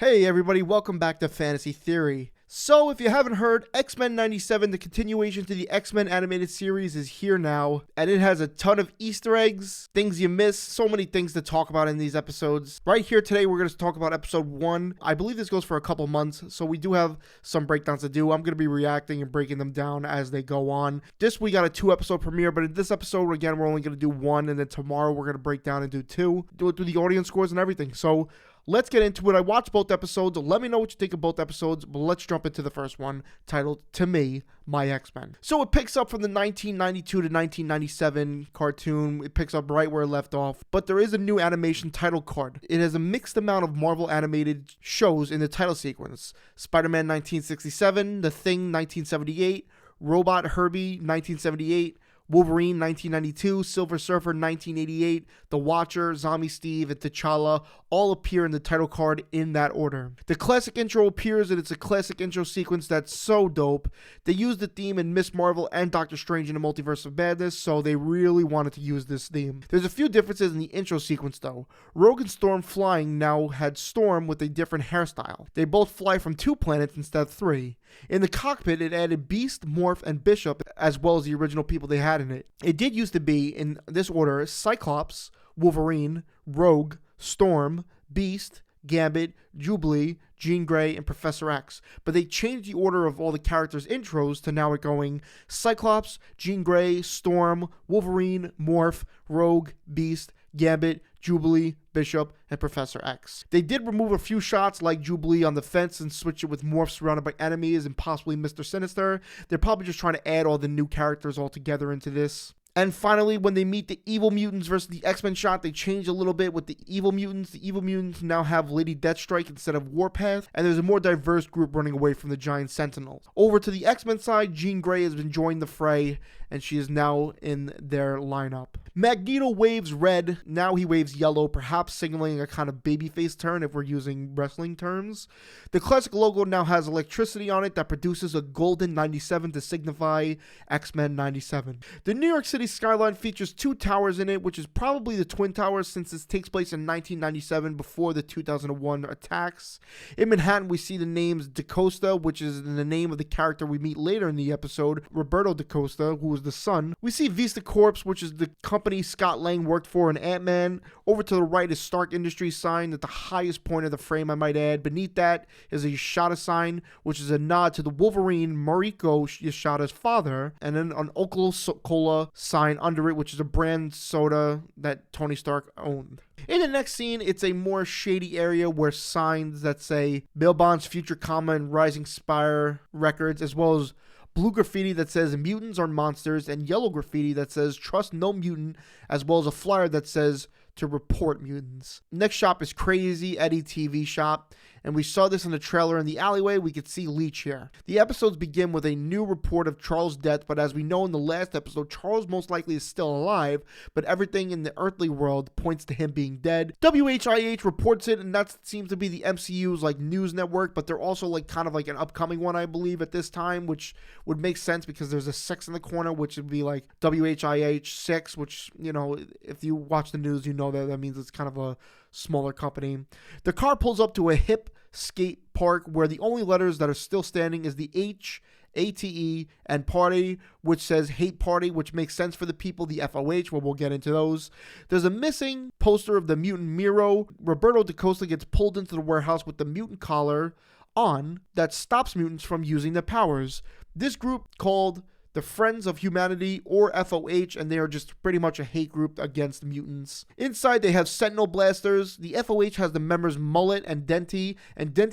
Hey everybody, welcome back to Fantasy Theory. So if you haven't heard, X-Men 97, the continuation to the X-Men animated series, is here now, and it has a ton of Easter eggs, things you miss, so many things to talk about in these episodes. Right here today, we're going to talk about episode 1. I believe this goes for a couple months, so we do have some breakdowns to do. I'm going to be reacting and breaking them down as they go on. This week got a 2-episode premiere, but in this episode, again, we're only going to do 1, and then tomorrow we're going to break down and do 2. Do it through the audience scores and everything. So let's get into it. I watched both episodes. Let me know what you think of both episodes, but let's jump into the first one, titled, To Me, My X-Men. So it picks up from the 1992 to 1997 cartoon. It picks up right where it left off, but there is a new animation title card. It has a mixed amount of Marvel animated shows in the title sequence. Spider-Man 1967, The Thing 1978, Robot Herbie 1978, Wolverine 1992, Silver Surfer 1988, The Watcher, Zombie Steve, and T'Challa all appear in the title card in that order. The classic intro appears, and it's a classic intro sequence that's so dope. They used the theme in Miss Marvel and Doctor Strange in the Multiverse of Madness, so they really wanted to use this theme. There's a few differences in the intro sequence though. Rogue and Storm flying now had Storm with a different hairstyle. They both fly from 2 planets instead of 3. In the cockpit, it added Beast, Morph, and Bishop, as well as the original people they had in it. It did used to be, in this order, Cyclops, Wolverine, Rogue, Storm, Beast, Gambit, Jubilee, Jean Grey, and Professor X. But they changed the order of all the characters' intros to now it going Cyclops, Jean Grey, Storm, Wolverine, Morph, Rogue, Beast, Gambit, Jubilee, Bishop, and Professor X. They did remove a few shots like Jubilee on the fence and switch it with Morph surrounded by enemies and possibly Mr. Sinister. They're probably just trying to add all the new characters all together into this. And finally, when they meet the Evil Mutants versus the X-Men shot, they change a little bit with the Evil Mutants. The Evil Mutants now have Lady Deathstrike instead of Warpath, and there's a more diverse group running away from the Giant Sentinels. Over to the X-Men side, Jean Grey has been joined the fray, and she is now in their lineup. Magneto waves red, now he waves yellow, perhaps signaling a kind of babyface turn if we're using wrestling terms. The classic logo now has electricity on it that produces a golden 97 to signify X-Men 97. The New York City skyline features 2 towers in it, which is probably the Twin Towers since this takes place in 1997 before the 2001 attacks. In Manhattan, we see the names DaCosta, which is the name of the character we meet later in the episode, Roberto DaCosta, who was the son. We see Vista Corps, which is the company Scott Lang worked for in Ant-Man. Over to the right is Stark Industries sign at the highest point of the frame, I might add. Beneath that is a Yashada sign, which is a nod to the Wolverine Mariko Yashada's father, and then an Coca-Cola sign under it, which is a brand soda that Tony Stark owned. In the next scene, it's a more shady area where signs that say Bill Bond's Future Comma and Rising Spire Records, as well as blue graffiti that says mutants are monsters, and yellow graffiti that says trust no mutant, as well as a flyer that says to report mutants. Next shop is Crazy Eddie TV shop, and we saw this in the trailer in the alleyway. We could see Leech here. The episodes begin with a new report of Charles' death, but as we know in the last episode, Charles most likely is still alive, but everything in the earthly world points to him being dead. WHIH reports it, and that seems to be the MCU's like news network, but they're also like kind of like an upcoming one, I believe, at this time, which would make sense because there's a 6 in the corner, which would be like WHIH 6, which, you know, if you watch the news, you know that means it's kind of a smaller company. The car pulls up to a hip skate park where the only letters that are still standing is the H, ATE, and party, which says hate party, which makes sense for the people, the FOH, where we'll get into those. There's a missing poster of the mutant Miro. Roberto DaCosta gets pulled into the warehouse with the mutant collar on that stops mutants from using their powers. This group called the Friends of Humanity, or FOH, and they are just pretty much a hate group against mutants. Inside, they have Sentinel blasters. The FOH has the members Mullet and Denty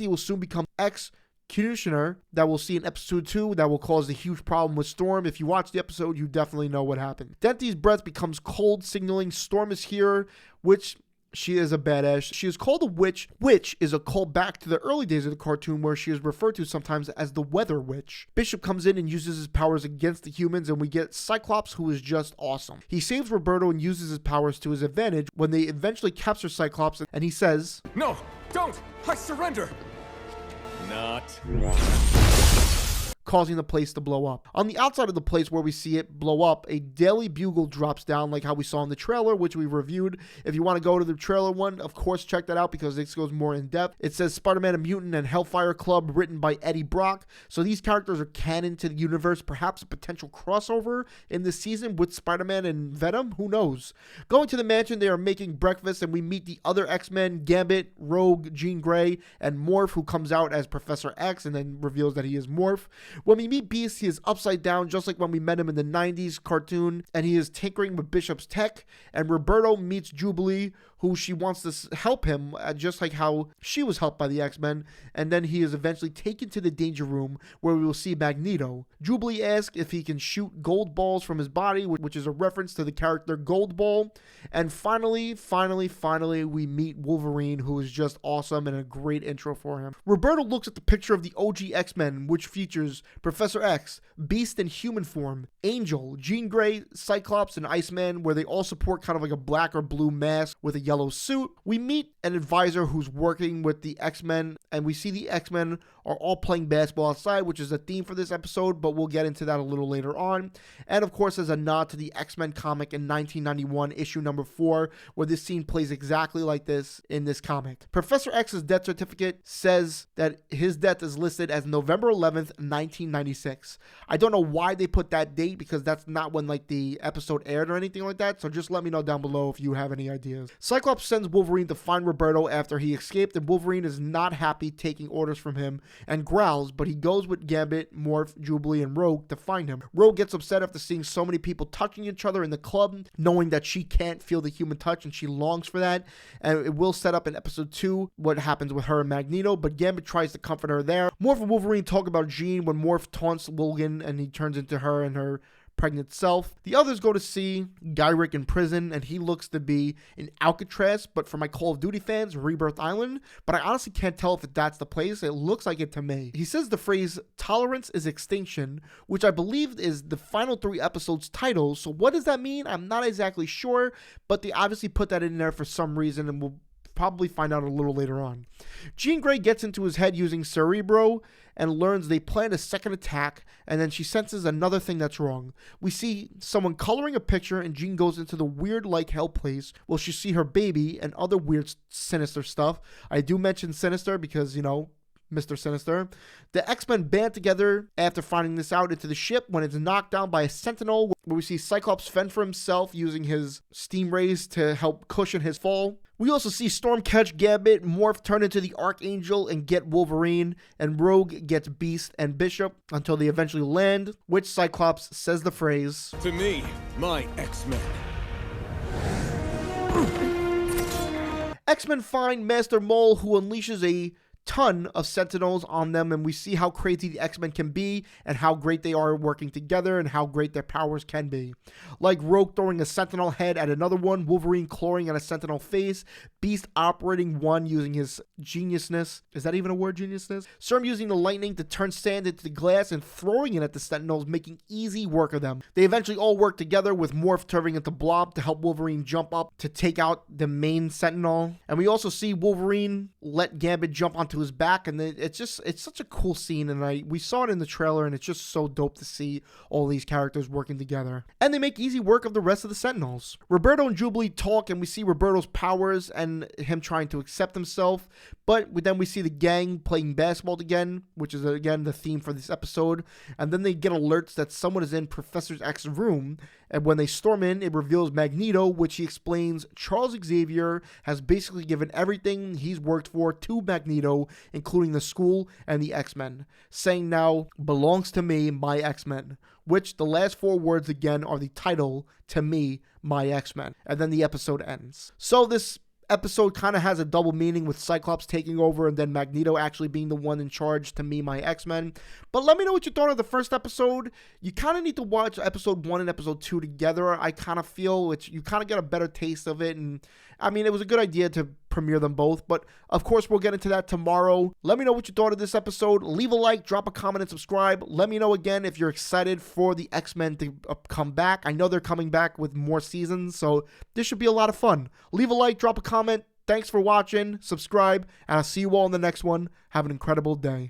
will soon become Executioner that we'll see in episode 2 that will cause a huge problem with Storm. If you watch the episode, you definitely know what happened. Denty's breath becomes cold, signaling Storm is here, which she is a badass. She is called a witch, which is a call back to the early days of the cartoon where she is referred to sometimes as the Weather Witch. Bishop comes in and uses his powers against the humans, and we get Cyclops, who is just awesome. He saves Roberto and uses his powers to his advantage when they eventually capture Cyclops, and he says, "No, don't! I surrender!" Not. causing the place to blow up. On the outside of the place where we see it blow up, a Daily Bugle drops down like how we saw in the trailer, which we reviewed. If you want to go to the trailer one, of course, check that out because this goes more in depth. It says Spider-Man a Mutant and Hellfire Club, written by Eddie Brock. So these characters are canon to the universe, perhaps a potential crossover in this season with Spider-Man and Venom. Who knows? Going to the mansion, they are making breakfast, and we meet the other X-Men, Gambit, Rogue, Jean Grey, and Morph, who comes out as Professor X and then reveals that he is Morph. When we meet Beast, he is upside down, just like when we met him in the 90s cartoon, and he is tinkering with Bishop's tech. And Roberto meets Jubilee, who she wants to help him, just like how she was helped by the X-Men, and then he is eventually taken to the Danger Room, where we will see Magneto. Jubilee asks if he can shoot gold balls from his body, which is a reference to the character Goldball. And finally, we meet Wolverine, who is just awesome and a great intro for him. Roberto looks at the picture of the OG X-Men, which features Professor X, Beast in human form, Angel, Jean Grey, Cyclops, and Iceman, where they all support kind of like a black or blue mask with a yellow suit. We meet an advisor who's working with the X-Men, and we see the X-Men are all playing basketball outside, which is a theme for this episode, but we'll get into that a little later on. And of course, as a nod to the X-Men comic in 1991, issue number 4, where this scene plays exactly like this in this comic. Professor X's death certificate says that his death is listed as November 11th, 1996. I don't know why they put that date, because that's not when like the episode aired or anything like that, so just let me know down below if you have any ideas. Cyclops sends Wolverine to find Roberto after he escaped, and Wolverine is not happy taking orders from him and growls, but he goes with Gambit, Morph, Jubilee, and Rogue to find him. Rogue gets upset after seeing so many people touching each other in the club, knowing that she can't feel the human touch and she longs for that, and it will set up in episode 2 what happens with her and Magneto, but Gambit tries to comfort her there. Morph and Wolverine talk about Jean when Morph taunts Logan and he turns into her and her pregnant self. The others go to see Gyrick in prison, and he looks to be in Alcatraz, but for my Call of Duty fans, Rebirth Island, but I honestly can't tell if that's the place. It looks like it to me. He says the phrase "tolerance is extinction," which I believe is the final 3 episodes title, so what does that mean? I'm not exactly sure, but they obviously put that in there for some reason, and we'll probably find out a little later on. Jean Grey gets into his head using Cerebro and learns they plan a second attack, and then she senses another thing that's wrong. We see someone coloring a picture, and Jean goes into the weird like hell place where she see her baby and other weird sinister stuff. I do mention sinister because, you know, Mr. Sinister. The X-Men band together after finding this out into the ship when it's knocked down by a Sentinel, where we see Cyclops fend for himself using his steam rays to help cushion his fall. We also see Storm catch Gambit, Morph turn into the Archangel and get Wolverine, and Rogue gets Beast and Bishop until they eventually land, which Cyclops says the phrase, "To me, my X-Men." X-Men find Master Mole, who unleashes a ton of Sentinels on them, and we see how crazy the X-Men can be and how great they are working together and how great their powers can be. Like Rogue throwing a Sentinel head at another one, Wolverine clawing at a Sentinel face, Beast operating one using his geniusness. Is that even a word, geniusness? Sturm using the lightning to turn sand into the glass and throwing it at the Sentinels, making easy work of them. They eventually all work together, with Morph turning into Blob to help Wolverine jump up to take out the main Sentinel. And we also see Wolverine let Gambit jump onto his back, and it's such a cool scene, and we saw it in the trailer, and it's just so dope to see all these characters working together. And they make easy work of the rest of the Sentinels. Roberto and Jubilee talk, and we see Roberto's powers and him trying to accept himself, but then we see the gang playing basketball again, which is again the theme for this episode, and then they get alerts that someone is in Professor X's room, and when they storm in, it reveals Magneto, which he explains Charles Xavier has basically given everything he's worked for to Magneto, including the school and the X-Men, saying now, "belongs to me, my X-Men," which the last 4 words again are the title, "To me, my X-Men," and then the episode ends. So this episode kind of has a double meaning, with Cyclops taking over and then Magneto actually being the one in charge, "To me, my X-Men." But let me know what you thought of the first episode. You kind of need to watch episode 1 and episode 2 together. I kind of feel you kind of get a better taste of it, and I mean, it was a good idea to premiere them both, but of course we'll get into that tomorrow. Let me know what you thought of this episode. Leave a like, drop a comment, and subscribe. Let me know again if you're excited for the X-Men to come back. I know they're coming back with more seasons, so this should be a lot of fun. Leave a like, drop a comment. Thanks for watching, subscribe, and I'll see you all in the next one. Have an incredible day.